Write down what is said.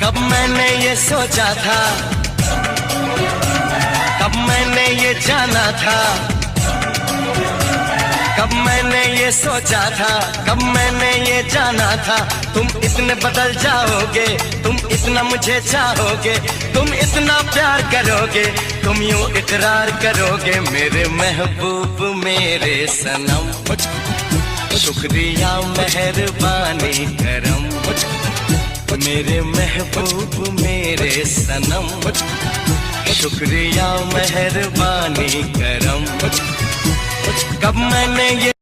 कब मैंने ये सोचा था, कब मैंने ये जाना था, कब मैंने ये सोचा था, कब मैंने ये जाना था। तुम इतने बदल जाओगे, तुम इतना मुझे चाहोगे, तुम इतना प्यार करोगे, तुम यूं इकरार करोगे। मेरे महबूब मेरे सनम, शुक्रिया मेहरबानी करम। मेरे महबूब मेरे सनम, शुक्रिया मेहरबानी करम। कब मैंने ये